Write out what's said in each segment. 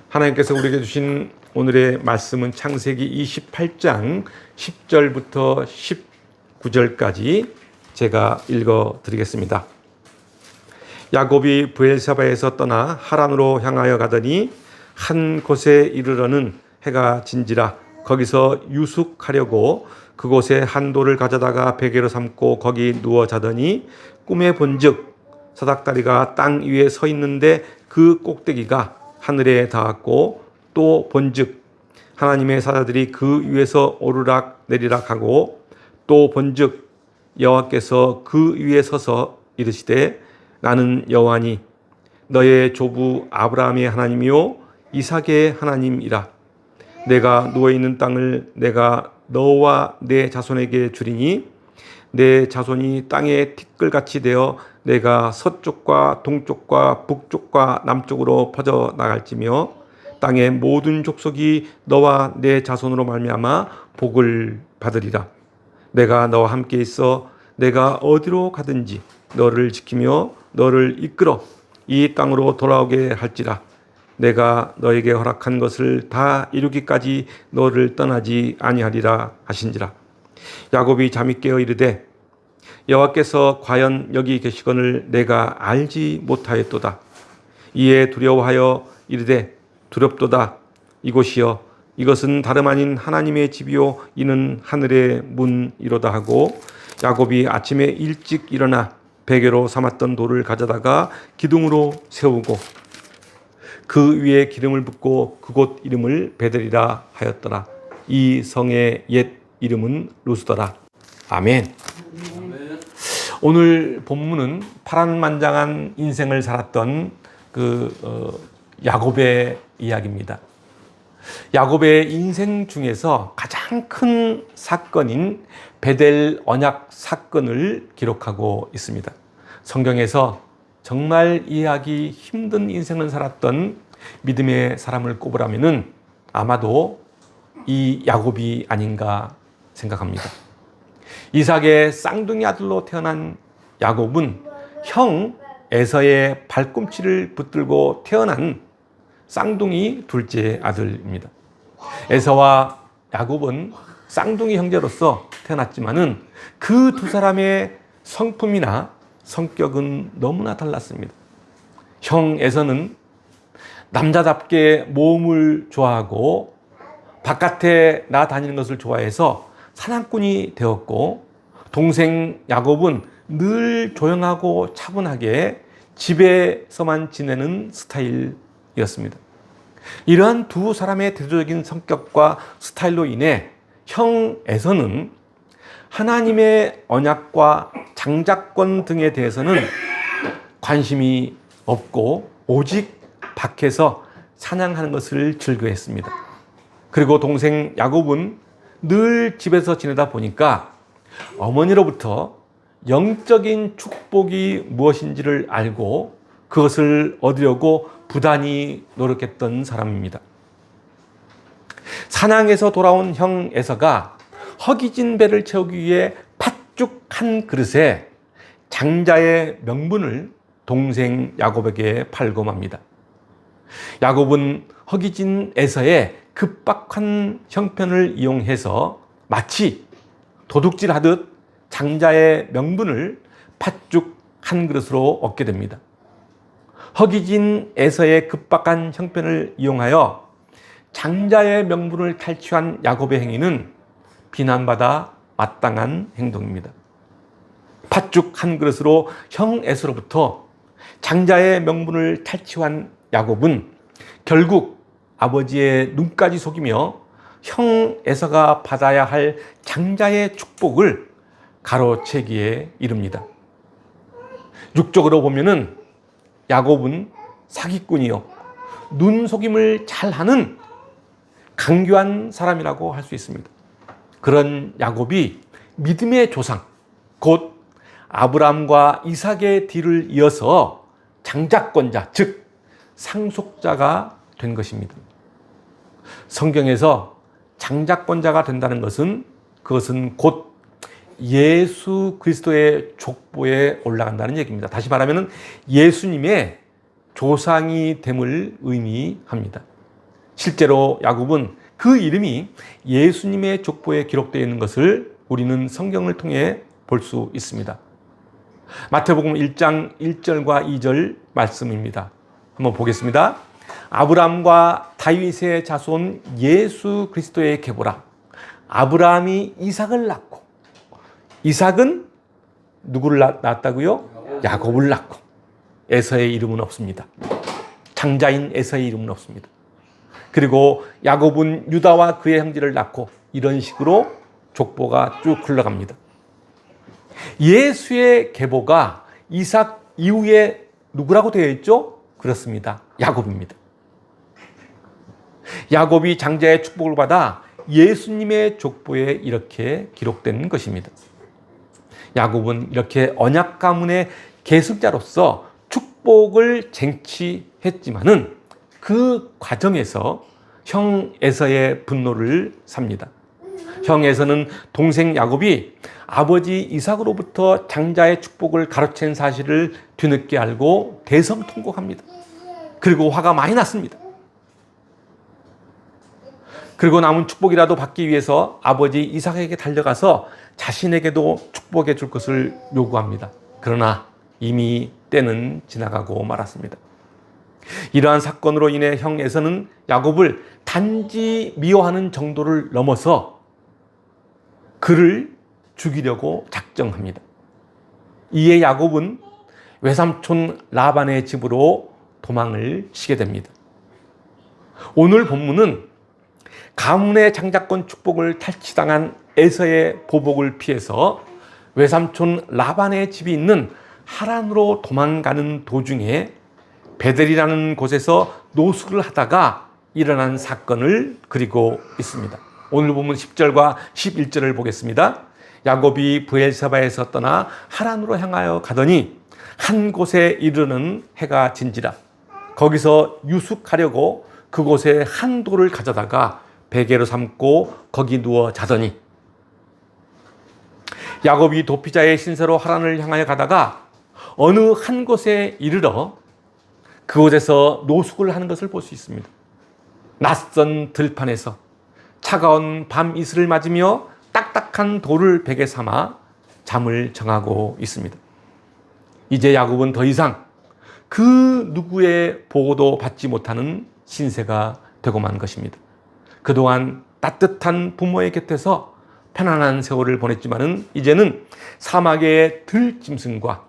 하나님께서 우리에게 주신 오늘의 말씀은 창세기 28장 10절부터 19절까지 제가 읽어 드리겠습니다. 야곱이 브엘사바에서 떠나 하란으로 향하여 가더니 한 곳에 이르러는 해가 진지라 거기서 유숙하려고 그곳에 한 돌을 가져다가 베개로 삼고 거기 누워 자더니 꿈에 본즉 사닥다리가 땅 위에 서 있는데 그 꼭대기가 하늘에 닿았고 또 본즉 하나님의 사자들이 그 위에서 오르락 내리락 하고 또 본즉 여호와께서 그 위에 서서 이르시되 나는 여호와니 너의 조부 아브라함의 하나님이요 이삭의 하나님이라. 내가 누워있는 땅을 내가 너와 내 자손에게 주리니 내 자손이 땅의 티끌같이 되어 내가 서쪽과 동쪽과 북쪽과 남쪽으로 퍼져 나갈지며 땅의 모든 족속이 너와 내 자손으로 말미암아 복을 받으리라. 내가 너와 함께 있어 내가 어디로 가든지 너를 지키며 너를 이끌어 이 땅으로 돌아오게 할지라. 내가 너에게 허락한 것을 다 이루기까지 너를 떠나지 아니하리라 하신지라. 야곱이 잠이 깨어 이르되 여호와께서 과연 여기 계시거늘 내가 알지 못하였도다. 이에 두려워하여 이르되 두렵도다. 이곳이여 이것은 다름 아닌 하나님의 집이요 이는 하늘의 문이로다 하고 야곱이 아침에 일찍 일어나 베개로 삼았던 돌을 가져다가 기둥으로 세우고 그 위에 기름을 붓고 그곳 이름을 베델이라 하였더라. 이 성의 옛 이름은 루스더라. 아멘. 오늘 본문은 파란만장한 인생을 살았던 야곱의 이야기입니다. 야곱의 인생 중에서 가장 큰 사건인 베델 언약 사건을 기록하고 있습니다. 성경에서 정말 이해하기 힘든 인생을 살았던 믿음의 사람을 꼽으라면은 아마도 이 야곱이 아닌가 생각합니다. 이삭의 쌍둥이 아들로 태어난 야곱은 형 에서의 발꿈치를 붙들고 태어난 쌍둥이 둘째 아들입니다. 에서와 야곱은 쌍둥이 형제로서 태어났지만은 그 두 사람의 성품이나 성격은 너무나 달랐습니다. 형 에서는 남자답게 모험을 좋아하고 바깥에 나다니는 것을 좋아해서 사냥꾼이 되었고, 동생 야곱은 늘 조용하고 차분하게 집에서만 지내는 스타일이었습니다. 이러한 두 사람의 대조적인 성격과 스타일로 인해 형 에서는 하나님의 언약과 장자권 등에 대해서는 관심이 없고 오직 밖에서 사냥하는 것을 즐겨했습니다. 그리고 동생 야곱은 늘 집에서 지내다 보니까 어머니로부터 영적인 축복이 무엇인지를 알고 그것을 얻으려고 부단히 노력했던 사람입니다. 사냥에서 돌아온 형 에서가 허기진 배를 채우기 위해 팥죽 한 그릇에 장자의 명분을 동생 야곱에게 팔고 맙니다. 야곱은 허기진 에서의 급박한 형편을 이용해서 마치 도둑질하듯 장자의 명분을 팥죽 한 그릇으로 얻게 됩니다. 허기진 에서의 급박한 형편을 이용하여 장자의 명분을 탈취한 야곱의 행위는 비난받아 마땅한 행동입니다. 팥죽 한 그릇으로 형 에서로부터 장자의 명분을 탈취한 야곱은 결국 아버지의 눈까지 속이며 형 에서가 받아야 할 장자의 축복을 가로채기에 이릅니다. 육적으로 보면은 야곱은 사기꾼이요 눈속임을 잘하는 강교한 사람이라고 할 수 있습니다. 그런 야곱이 믿음의 조상 곧 아브라함과 이삭의 뒤를 이어서 장자권자 즉 상속자가 된 것입니다. 성경에서 장자권자가 된다는 것은 그것은 곧 예수 그리스도의 족보에 올라간다는 얘기입니다. 다시 말하면 예수님의 조상이 됨을 의미합니다. 실제로 야곱은 그 이름이 예수님의 족보에 기록되어 있는 것을 우리는 성경을 통해 볼 수 있습니다. 마태복음 1장 1절과 2절 말씀입니다. 한번 보겠습니다. 아브라함과 다윗의 자손 예수 그리스도의 계보라. 아브라함이 이삭을 낳고, 이삭은 누구를 낳았다고요? 야곱을 낳고. 에서의 이름은 없습니다. 장자인 에서의 이름은 없습니다. 그리고 야곱은 유다와 그의 형제를 낳고, 이런 식으로 족보가 쭉 흘러갑니다. 예수의 계보가 이삭 이후에 누구라고 되어 있죠? 그렇습니다. 야곱입니다. 야곱이 장자의 축복을 받아 예수님의 족보에 이렇게 기록된 것입니다. 야곱은 이렇게 언약 가문의 계승자로서 축복을 쟁취했지만은 그 과정에서 형 에서의 분노를 삽니다. 형 에서는 동생 야곱이 아버지 이삭으로부터 장자의 축복을 가로챈 사실을 뒤늦게 알고 대성통곡합니다. 그리고 화가 많이 났습니다. 그리고 남은 축복이라도 받기 위해서 아버지 이삭에게 달려가서 자신에게도 축복해 줄 것을 요구합니다. 그러나 이미 때는 지나가고 말았습니다. 이러한 사건으로 인해 형 에서는 야곱을 단지 미워하는 정도를 넘어서 그를 죽이려고 작정합니다. 이에 야곱은 외삼촌 라반의 집으로 도망을 치게 됩니다. 오늘 본문은 가문의 장자권 축복을 탈취당한 에서의 보복을 피해서 외삼촌 라반의 집이 있는 하란으로 도망가는 도중에 베델이라는 곳에서 노숙을 하다가 일어난 사건을 그리고 있습니다. 오늘 보면 10절과 11절을 보겠습니다. 야곱이 브엘사바에서 떠나 하란으로 향하여 가더니 한 곳에 이르는 해가 진지라. 거기서 유숙하려고 그곳에 한 돌을 가져다가 베개로 삼고 거기 누워 자더니, 야곱이 도피자의 신세로 하란을 향하여 가다가 어느 한 곳에 이르러 그곳에서 노숙을 하는 것을 볼 수 있습니다. 낯선 들판에서 차가운 밤 이슬을 맞으며 딱딱한 돌을 베개 삼아 잠을 정하고 있습니다. 이제 야곱은 더 이상 그 누구의 보고도 받지 못하는 신세가 되고 만 것입니다. 그동안 따뜻한 부모의 곁에서 편안한 세월을 보냈지만은 이제는 사막의 들짐승과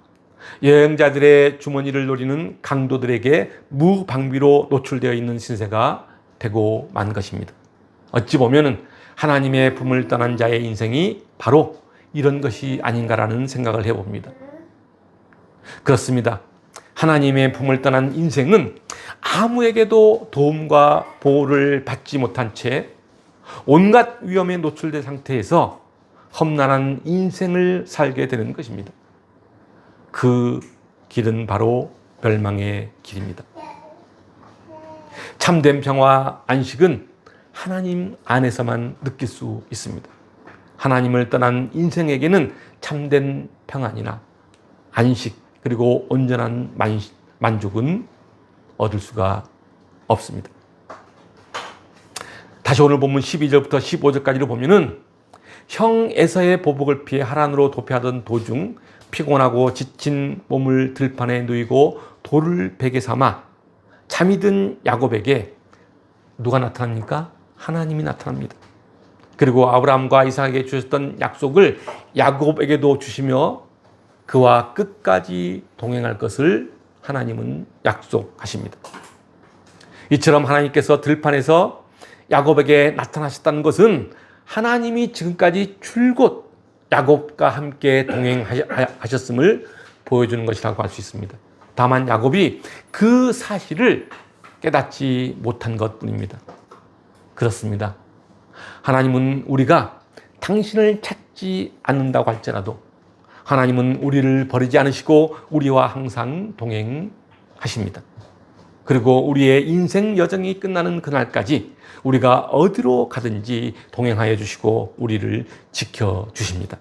여행자들의 주머니를 노리는 강도들에게 무방비로 노출되어 있는 신세가 되고 만 것입니다. 어찌 보면은 하나님의 품을 떠난 자의 인생이 바로 이런 것이 아닌가라는 생각을 해봅니다. 그렇습니다. 하나님의 품을 떠난 인생은 아무에게도 도움과 보호를 받지 못한 채 온갖 위험에 노출된 상태에서 험난한 인생을 살게 되는 것입니다. 그 길은 바로 멸망의 길입니다. 참된 평화, 안식은 하나님 안에서만 느낄 수 있습니다. 하나님을 떠난 인생에게는 참된 평안이나 안식, 그리고 온전한 만족은 얻을 수가 없습니다. 다시 오늘 본문 12절부터 15절까지를 보면은 형 에서의 보복을 피해 하란으로 도피하던 도중 피곤하고 지친 몸을 들판에 누이고 돌을 베개 삼아 잠이 든 야곱에게 누가 나타납니까? 하나님이 나타납니다. 그리고 아브라함과 이삭에게 주셨던 약속을 야곱에게도 주시며 그와 끝까지 동행할 것을 하나님은 약속하십니다. 이처럼 하나님께서 들판에서 야곱에게 나타나셨다는 것은 하나님이 지금까지 줄곧 야곱과 함께 동행하셨음을 보여주는 것이라고 할 수 있습니다. 다만 야곱이 그 사실을 깨닫지 못한 것뿐입니다. 그렇습니다. 하나님은 우리가 당신을 찾지 않는다고 할지라도 하나님은 우리를 버리지 않으시고 우리와 항상 동행하십니다. 그리고 우리의 인생 여정이 끝나는 그날까지 우리가 어디로 가든지 동행하여 주시고 우리를 지켜주십니다.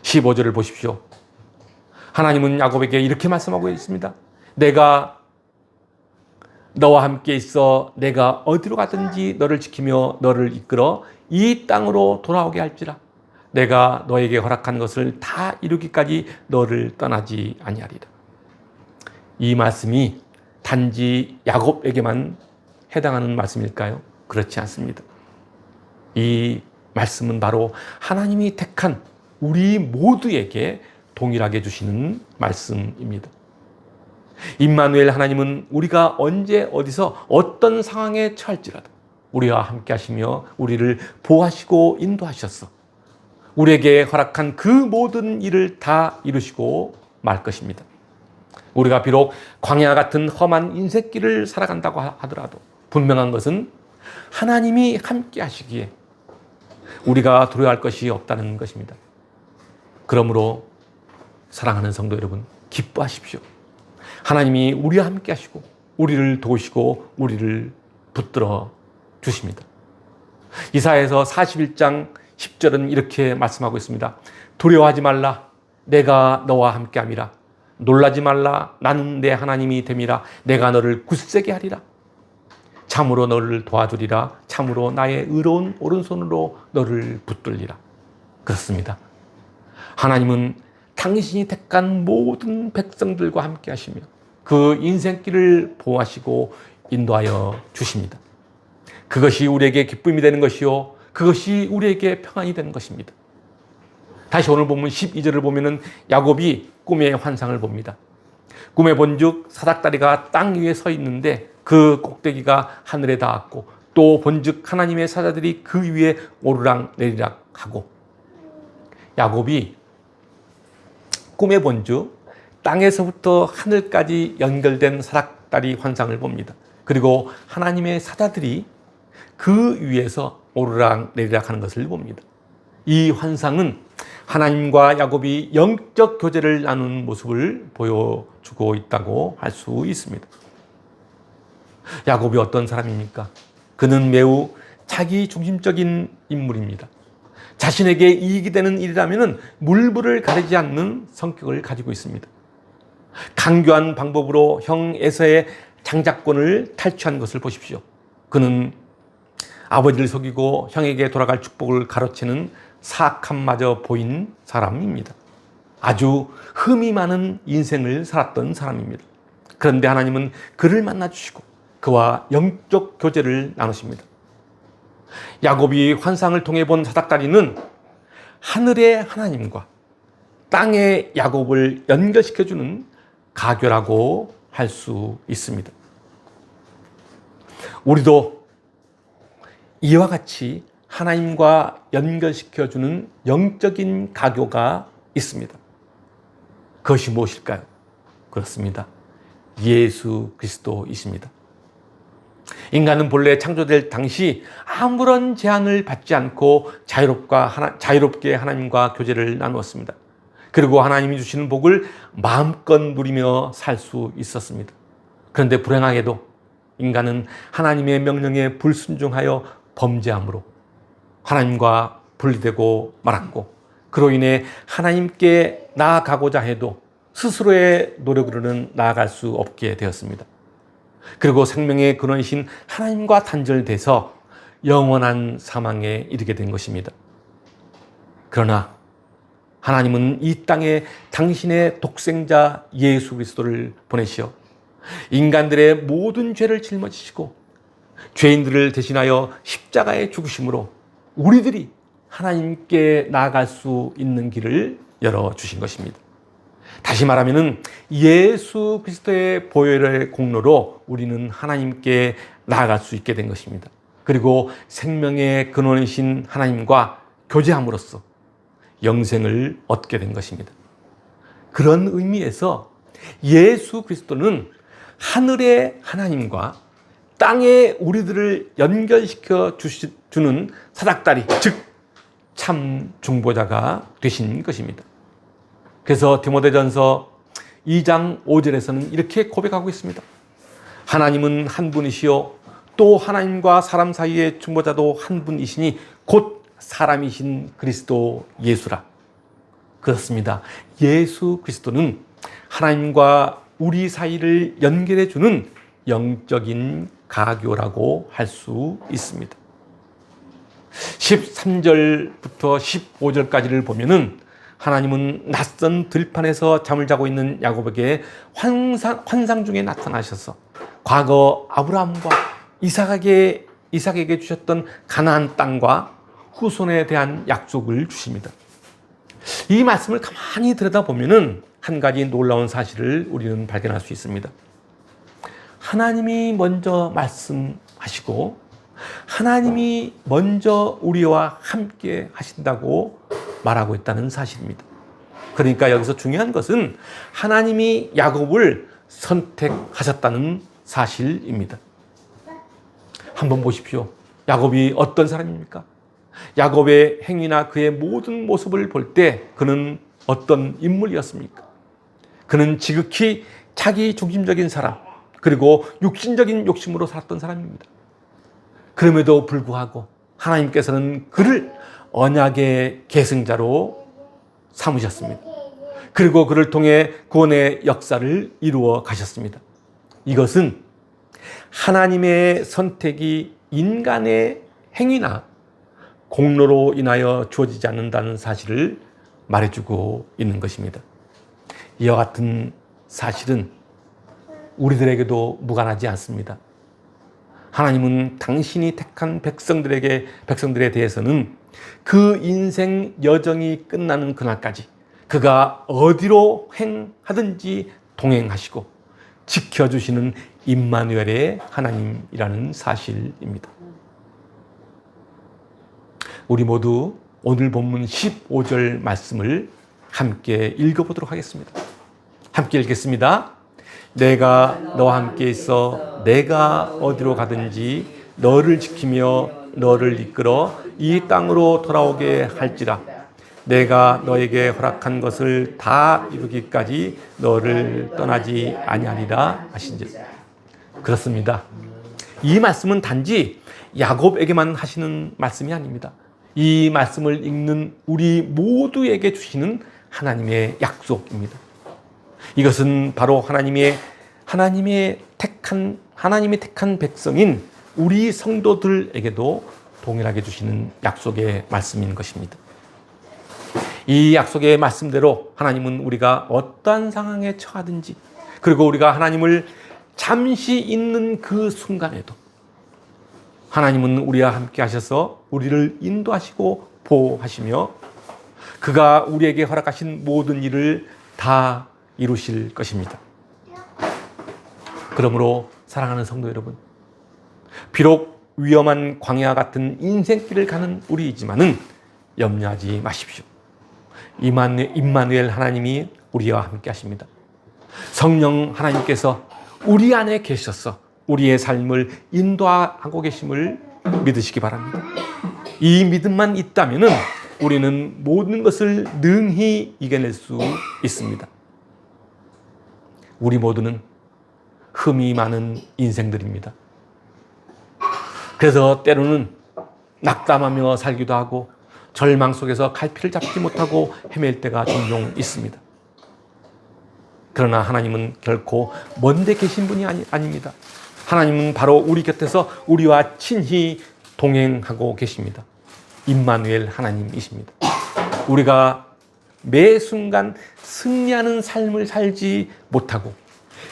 15절을 보십시오. 하나님은 야곱에게 이렇게 말씀하고 있습니다. 내가 너와 함께 있어 내가 어디로 가든지 너를 지키며 너를 이끌어 이 땅으로 돌아오게 할지라. 내가 너에게 허락한 것을 다 이루기까지 너를 떠나지 아니하리라. 이 말씀이 단지 야곱에게만 해당하는 말씀일까요? 그렇지 않습니다. 이 말씀은 바로 하나님이 택한 우리 모두에게 동일하게 주시는 말씀입니다. 임마누엘 하나님은 우리가 언제 어디서 어떤 상황에 처할지라도 우리와 함께 하시며 우리를 보호하시고 인도하셨어. 우리에게 허락한 그 모든 일을 다 이루시고 말 것입니다. 우리가 비록 광야 같은 험한 인생길을 살아간다고 하더라도 분명한 것은 하나님이 함께 하시기에 우리가 두려워할 것이 없다는 것입니다. 그러므로 사랑하는 성도 여러분, 기뻐하십시오. 하나님이 우리와 함께 하시고 우리를 도우시고 우리를 붙들어 주십니다. 이사야서 41장 10절은 이렇게 말씀하고 있습니다. 두려워하지 말라. 내가 너와 함께함이라. 놀라지 말라. 나는 내 하나님이 됨이라. 내가 너를 굳세게 하리라. 참으로 너를 도와주리라. 참으로 나의 의로운 오른손으로 너를 붙들리라. 그렇습니다. 하나님은 당신이 택한 모든 백성들과 함께 하시며 그 인생길을 보호하시고 인도하여 주십니다. 그것이 우리에게 기쁨이 되는 것이요, 그것이 우리에게 평안이 되는 것입니다. 다시 오늘 본문 12절을 보면은 야곱이 꿈의 환상을 봅니다. 꿈에 본즉 사닥다리가 땅 위에 서 있는데 그 꼭대기가 하늘에 닿았고 또 본즉 하나님의 사자들이 그 위에 오르락 내리락 하고, 야곱이 꿈에 본즉 땅에서부터 하늘까지 연결된 사닥다리 환상을 봅니다. 그리고 하나님의 사자들이 그 위에서 오르락 내리락 하는 것을 봅니다. 이 환상은 하나님과 야곱이 영적 교제를 나누는 모습을 보여주고 있다고 할 수 있습니다. 야곱이 어떤 사람입니까? 그는 매우 자기 중심적인 인물입니다. 자신에게 이익이 되는 일이라면 물불을 가리지 않는 성격을 가지고 있습니다. 강교한 방법으로 형 에서의 장자권을 탈취한 것을 보십시오. 그는 아버지를 속이고 형에게 돌아갈 축복을 가로채는 사악함마저 보인 사람입니다. 아주 흠이 많은 인생을 살았던 사람입니다. 그런데 하나님은 그를 만나주시고 그와 영적 교제를 나누십니다. 야곱이 환상을 통해 본 사닥다리는 하늘의 하나님과 땅의 야곱을 연결시켜주는 가교라고 할 수 있습니다. 우리도 이와 같이 하나님과 연결시켜주는 영적인 가교가 있습니다. 그것이 무엇일까요? 그렇습니다. 예수 그리스도이십니다. 인간은 본래 창조될 당시 아무런 제한을 받지 않고 자유롭게 하나님과 교제를 나누었습니다. 그리고 하나님이 주시는 복을 마음껏 누리며 살 수 있었습니다. 그런데 불행하게도 인간은 하나님의 명령에 불순종하여 범죄함으로 하나님과 분리되고 말았고, 그로 인해 하나님께 나아가고자 해도 스스로의 노력으로는 나아갈 수 없게 되었습니다. 그리고 생명의 근원이신 하나님과 단절돼서 영원한 사망에 이르게 된 것입니다. 그러나 하나님은 이 땅에 당신의 독생자 예수 그리스도를 보내시어 인간들의 모든 죄를 짊어지시고 죄인들을 대신하여 십자가에 죽으심으로 우리들이 하나님께 나아갈 수 있는 길을 열어주신 것입니다. 다시 말하면 예수 그리스도의 보혈의 공로로 우리는 하나님께 나아갈 수 있게 된 것입니다. 그리고 생명의 근원이신 하나님과 교제함으로써 영생을 얻게 된 것입니다. 그런 의미에서 예수 그리스도는 하늘의 하나님과 땅에 우리들을 연결시켜 주는 사닥다리, 즉 참 중보자가 되신 것입니다. 그래서 디모데전서 2장 5절에서는 이렇게 고백하고 있습니다. 하나님은 한 분이시요 또 하나님과 사람 사이의 중보자도 한 분이시니 곧 사람이신 그리스도 예수라. 그렇습니다. 예수 그리스도는 하나님과 우리 사이를 연결해 주는 영적인 가교라고 할 수 있습니다. 13절부터 15절까지를 보면은 하나님은 낯선 들판에서 잠을 자고 있는 야곱에게 환상 중에 나타나셔서 과거 아브라함과 이삭에게 주셨던 가나안 땅과 후손에 대한 약속을 주십니다. 이 말씀을 가만히 들여다보면은 한 가지 놀라운 사실을 우리는 발견할 수 있습니다. 하나님이 먼저 말씀하시고 하나님이 먼저 우리와 함께 하신다고 말하고 있다는 사실입니다. 그러니까 여기서 중요한 것은 하나님이 야곱을 선택하셨다는 사실입니다. 한번 보십시오. 야곱이 어떤 사람입니까? 야곱의 행위나 그의 모든 모습을 볼 때 그는 어떤 인물이었습니까? 그는 지극히 자기 중심적인 사람, 그리고 육신적인 욕심으로 살았던 사람입니다. 그럼에도 불구하고 하나님께서는 그를 언약의 계승자로 삼으셨습니다. 그리고 그를 통해 구원의 역사를 이루어 가셨습니다. 이것은 하나님의 선택이 인간의 행위나 공로로 인하여 주어지지 않는다는 사실을 말해주고 있는 것입니다. 이와 같은 사실은 우리들에게도 무관하지 않습니다. 하나님은 당신이 택한 백성들에 대해서는 그 인생 여정이 끝나는 그날까지 그가 어디로 행하든지 동행하시고 지켜주시는 임마누엘의 하나님이라는 사실입니다. 우리 모두 오늘 본문 15절 말씀을 함께 읽어보도록 하겠습니다. 함께 읽겠습니다. 내가 너와 함께 있어 내가 어디로 가든지 너를 지키며 너를 이끌어 이 땅으로 돌아오게 할지라. 내가 너에게 허락한 것을 다 이루기까지 너를 떠나지 아니하리라 하신지라. 그렇습니다. 이 말씀은 단지 야곱에게만 하시는 말씀이 아닙니다. 이 말씀을 읽는 우리 모두에게 주시는 하나님의 약속입니다. 이것은 바로 하나님이 택한 백성인 우리 성도들에게도 동일하게 주시는 약속의 말씀인 것입니다. 이 약속의 말씀대로 하나님은 우리가 어떠한 상황에 처하든지, 그리고 우리가 하나님을 잠시 있는 그 순간에도 하나님은 우리와 함께 하셔서 우리를 인도하시고 보호하시며 그가 우리에게 허락하신 모든 일을 다 이루실 것입니다. 그러므로 사랑하는 성도 여러분, 비록 위험한 광야 같은 인생길을 가는 우리이지만은 염려하지 마십시오. 임마누엘 하나님이 우리와 함께 하십니다. 성령 하나님께서 우리 안에 계셔서 우리의 삶을 인도하고 계심을 믿으시기 바랍니다. 이 믿음만 있다면은 우리는 모든 것을 능히 이겨낼 수 있습니다. 우리 모두는 흠이 많은 인생들입니다. 그래서 때로는 낙담하며 살기도 하고 절망 속에서 갈피를 잡지 못하고 헤맬 때가 종종 있습니다. 그러나 하나님은 결코 먼데 계신 분이 아닙니다. 하나님은 바로 우리 곁에서 우리와 친히 동행하고 계십니다. 임마누엘 하나님이십니다. 우리가 매 순간 승리하는 삶을 살지 못하고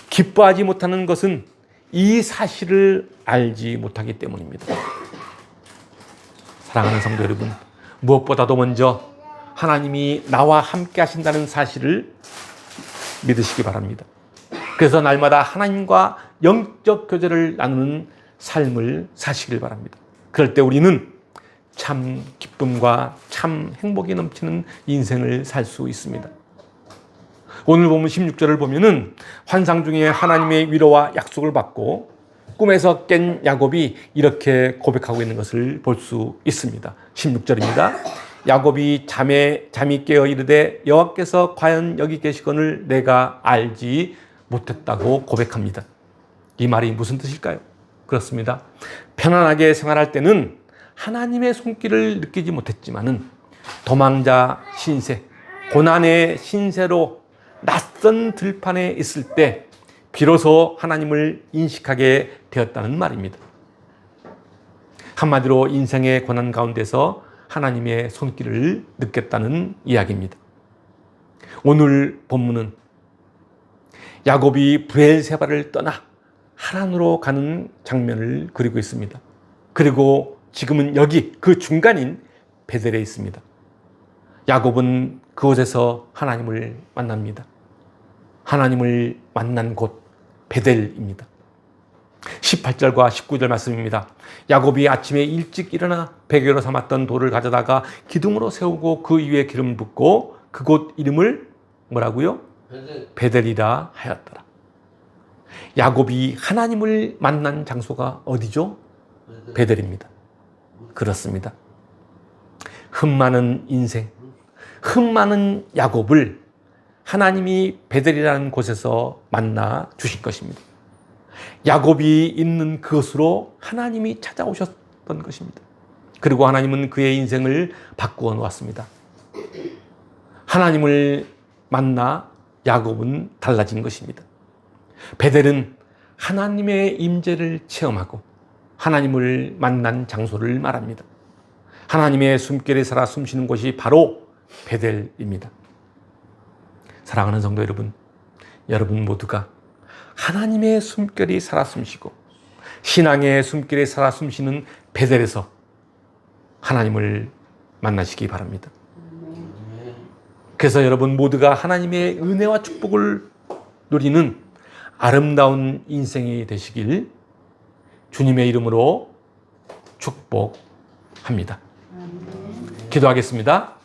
기뻐하지 못하는 것은 이 사실을 알지 못하기 때문입니다. 사랑하는 성도 여러분, 무엇보다도 먼저 하나님이 나와 함께 하신다는 사실을 믿으시기 바랍니다. 그래서 날마다 하나님과 영적 교제를 나누는 삶을 사시길 바랍니다. 그럴 때 우리는 참 기쁨과 참 행복이 넘치는 인생을 살 수 있습니다. 오늘 보면 16절을 보면은 환상 중에 하나님의 위로와 약속을 받고 꿈에서 깬 야곱이 이렇게 고백하고 있는 것을 볼 수 있습니다. 16절입니다. 야곱이 잠이 깨어 이르되 여호와께서 과연 여기 계시거늘 내가 알지 못했다고 고백합니다. 이 말이 무슨 뜻일까요? 그렇습니다. 편안하게 생활할 때는 하나님의 손길을 느끼지 못했지만은 도망자 신세, 고난의 신세로 낯선 들판에 있을 때 비로소 하나님을 인식하게 되었다는 말입니다. 한마디로 인생의 고난 가운데서 하나님의 손길을 느꼈다는 이야기입니다. 오늘 본문은 야곱이 브엘세바를 떠나 하란으로 가는 장면을 그리고 있습니다. 그리고 지금은 여기 그 중간인 베델에 있습니다. 야곱은 그곳에서 하나님을 만납니다. 하나님을 만난 곳 베델입니다. 18절과 19절 말씀입니다. 야곱이 아침에 일찍 일어나 베개로 삼았던 돌을 가져다가 기둥으로 세우고 그 위에 기름을 붓고 그곳 이름을 뭐라고요? 베델이라 하였더라. 야곱이 하나님을 만난 장소가 어디죠? 베델입니다. 그렇습니다. 흠 많은 인생, 흠 많은 야곱을 하나님이 베델이라는 곳에서 만나 주신 것입니다. 야곱이 있는 그것으로 하나님이 찾아오셨던 것입니다. 그리고 하나님은 그의 인생을 바꾸어 놓았습니다. 하나님을 만나 야곱은 달라진 것입니다. 베델은 하나님의 임재를 체험하고 하나님을 만난 장소를 말합니다. 하나님의 숨결에 살아 숨쉬는 곳이 바로 베델입니다. 사랑하는 성도 여러분, 여러분 모두가 하나님의 숨결이 살아 숨쉬고 신앙의 숨결에 살아 숨쉬는 베델에서 하나님을 만나시기 바랍니다. 그래서 여러분 모두가 하나님의 은혜와 축복을 누리는 아름다운 인생이 되시길 주님의 이름으로 축복합니다. 기도하겠습니다.